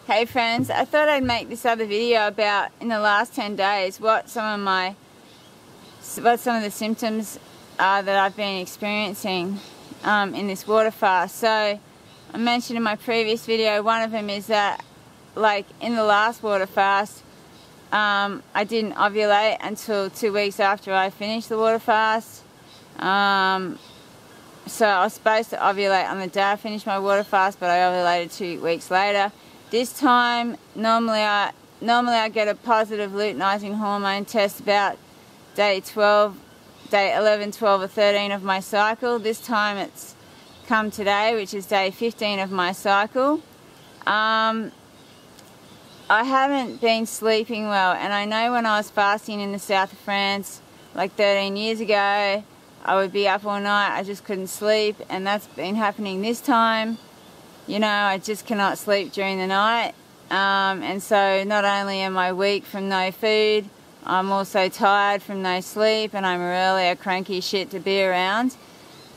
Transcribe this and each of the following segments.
Hey friends, I thought I'd make this other video about in the last 10 days what some of the symptoms are that I've been experiencing in this water fast. So I mentioned in my previous video, one of them is that like in the last water fast I didn't ovulate until 2 weeks after I finished the water fast. So I was supposed to ovulate on the day I finished my water fast, but I ovulated 2 weeks later. This time, normally I get a positive luteinizing hormone test about day 11, 12 or 13 of my cycle. This time it's come today, which is day 15 of my cycle. I haven't been sleeping well, and I know when I was fasting in the south of France like 13 years ago, I would be up all night, I just couldn't sleep, and that's been happening this time. You know, I just cannot sleep during the night, and so not only am I weak from no food, I'm also tired from no sleep, and I'm really a cranky shit to be around.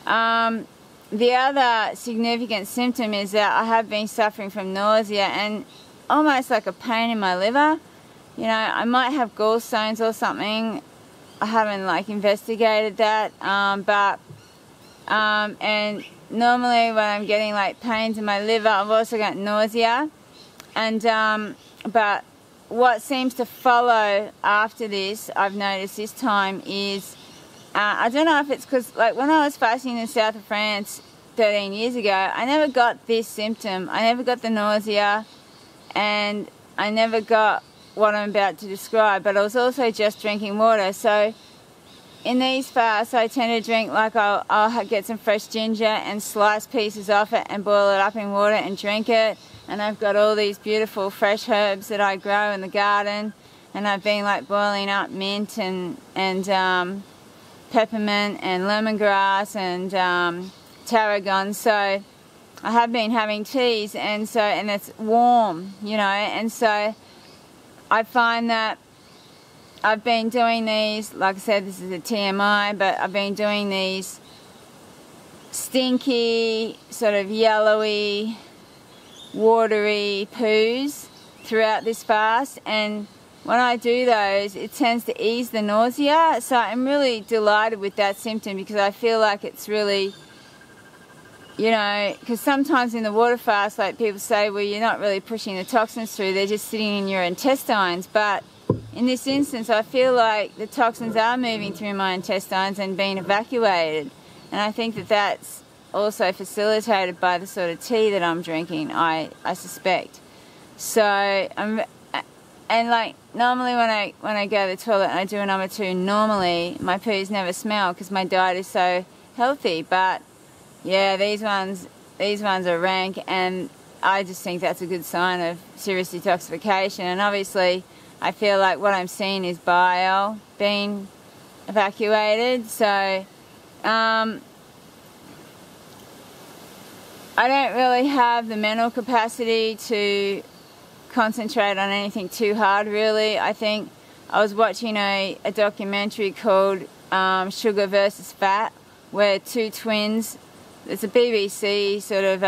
The other significant symptom is that I have been suffering from nausea and almost like a pain in my liver. You know, I might have gallstones or something. I haven't like investigated that, and normally when I'm getting like pains in my liver, I've also got nausea, and but what seems to follow after this, I've noticed this time, is I don't know if it's because like when I was fasting in the south of France 13 years ago, I never got this symptom. I never got the nausea, and I never got what I'm about to describe, but I was also just drinking water. So in these fasts, I tend to drink, like I'll get some fresh ginger and slice pieces off it and boil it up in water and drink it. And I've got all these beautiful fresh herbs that I grow in the garden, and I've been like boiling up mint and peppermint and lemongrass and tarragon. So I have been having teas, and it's warm, you know, and so I find that I've been doing these, like I said, this is a TMI, but I've been doing these stinky, sort of yellowy, watery poos throughout this fast, and when I do those, it tends to ease the nausea. So I'm really delighted with that symptom, because I feel like it's really, you know, because sometimes in the water fast, like people say, well, you're not really pushing the toxins through, they're just sitting in your intestines. But in this instance, I feel like the toxins are moving through my intestines and being evacuated. And I think that that's also facilitated by the sort of tea that I'm drinking, I suspect. So, and like normally when I go to the toilet and I do a number 2, normally my poos never smell because my diet is so healthy. But yeah, these ones are rank, and I just think that's a good sign of serious detoxification. And obviously I feel like what I'm seeing is bile being evacuated. So I don't really have the mental capacity to concentrate on anything too hard, really. I think I was watching a documentary called Sugar versus Fat, where two twins, it's a BBC sort of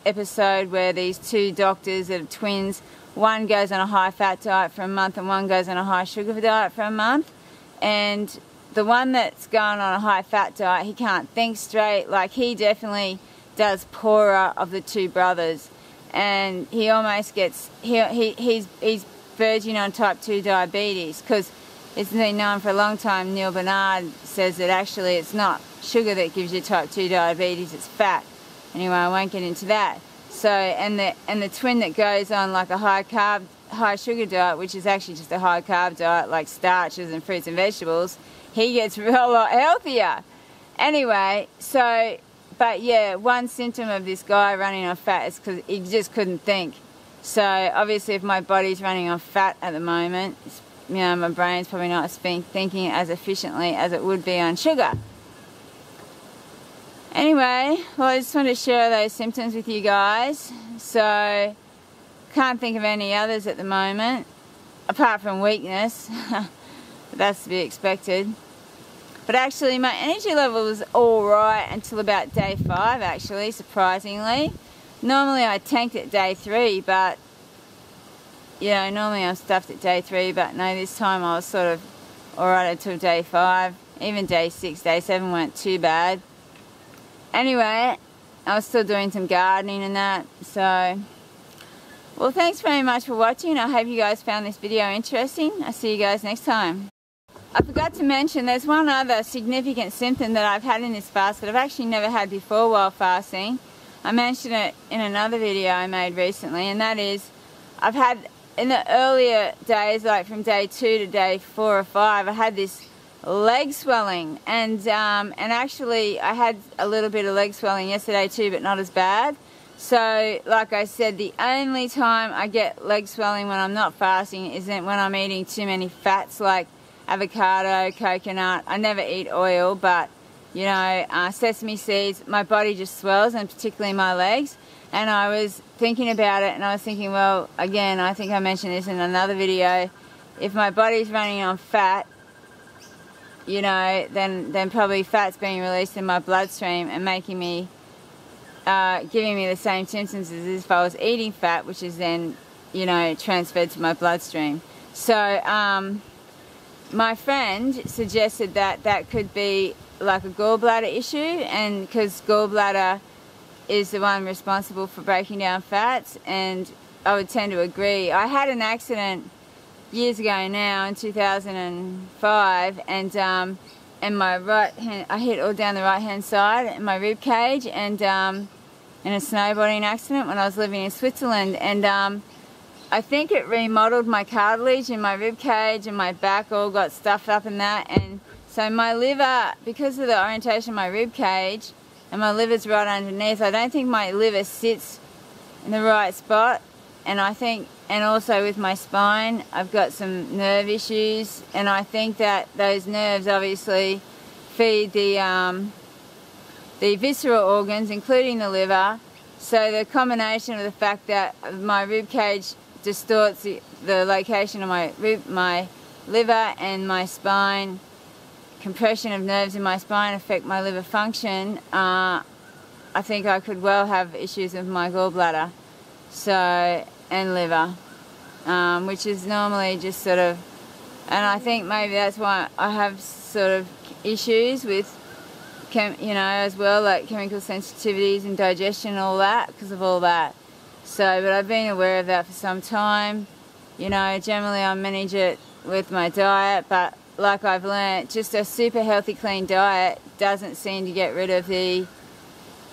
episode where these two doctors that are twins, one goes on a high fat diet for a month and one goes on a high sugar diet for a month. And the one that's gone on a high fat diet, he can't think straight. Like, he definitely does poorer of the two brothers, and he almost gets, he's verging on type 2 diabetes, because it's been known for a long time. Neil Bernard says that actually it's not sugar that gives you type 2 diabetes, it's fat. Anyway, I won't get into that. So, and the twin that goes on like a high carb, high sugar diet, which is actually just a high carb diet, like starches and fruits and vegetables, he gets a real lot healthier. Anyway, so, but yeah, one symptom of this guy running on fat is because he just couldn't think. So obviously if my body's running on fat at the moment, you know, my brain's probably not thinking as efficiently as it would be on sugar. Anyway, well, I just wanted to share those symptoms with you guys. So, can't think of any others at the moment, apart from weakness. That's to be expected. But actually, my energy level was alright until about day 5, actually, surprisingly. Normally I tanked at day 3, but you know, normally I'm stuffed at day 3, but no, this time I was sort of alright until day 5. Even day 6, day 7 weren't too bad. Anyway, I was still doing some gardening and that, so... Well, thanks very much for watching. I hope you guys found this video interesting. I'll see you guys next time. I forgot to mention there's one other significant symptom that I've had in this fast that I've actually never had before while fasting. I mentioned it in another video I made recently, and that is I've had, in the earlier days, like from day 2 to day 4 or 5, I had this leg swelling, and actually I had a little bit of leg swelling yesterday too, but not as bad. So, like I said, the only time I get leg swelling when I'm not fasting is when I'm eating too many fats like avocado, coconut. I never eat oil, but, you know, sesame seeds, my body just swells, and particularly my legs. And I was thinking about it, and I was thinking, well, again, I think I mentioned this in another video, if my body's running on fat, you know, then probably fat's being released in my bloodstream and making me, giving me the same symptoms as if I was eating fat, which is then, you know, transferred to my bloodstream. So, my friend suggested that that could be like a gallbladder issue, and because gallbladder is the one responsible for breaking down fats, and I would tend to agree. I had an accident years ago now, in 2005, and my right hand, I hit all down the right hand side in my rib cage, and in a snowboarding accident when I was living in Switzerland, and I think it remodeled my cartilage in my rib cage, and my back all got stuffed up in that, and so my liver, because of the orientation of my rib cage, and my liver's right underneath, I don't think my liver sits in the right spot, and I think, and also with my spine, I've got some nerve issues, and I think that those nerves obviously feed the visceral organs, including the liver. So the combination of the fact that my rib cage distorts the location of my liver, and my spine, compression of nerves in my spine affect my liver function, I think I could well have issues with my gallbladder, so, and liver, which is normally just sort of, and I think maybe that's why I have sort of issues with, you know, as well, like chemical sensitivities and digestion and all that, because of all that. So, but I've been aware of that for some time. You know, generally I manage it with my diet, but like I've learnt, just a super healthy, clean diet doesn't seem to get rid of the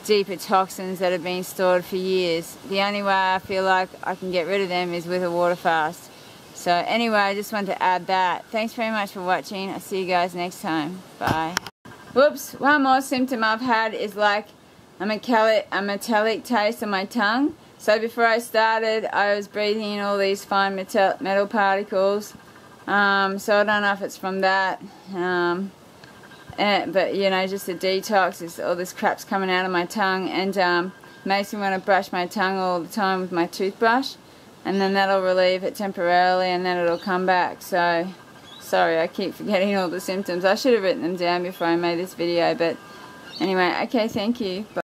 deeper toxins that have been stored for years. The only way I feel like I can get rid of them is with a water fast. So anyway, I just wanted to add that. Thanks very much for watching. I'll see you guys next time. Bye. Whoops, one more symptom I've had is like a metallic taste on my tongue. So before I started, I was breathing in all these fine metal particles. So I don't know if it's from that. But, you know, just a detox, all this crap's coming out of my tongue, and makes me want to brush my tongue all the time with my toothbrush, and then that'll relieve it temporarily, and then it'll come back. So, sorry, I keep forgetting all the symptoms. I should have written them down before I made this video, but anyway, okay, thank you. Bye.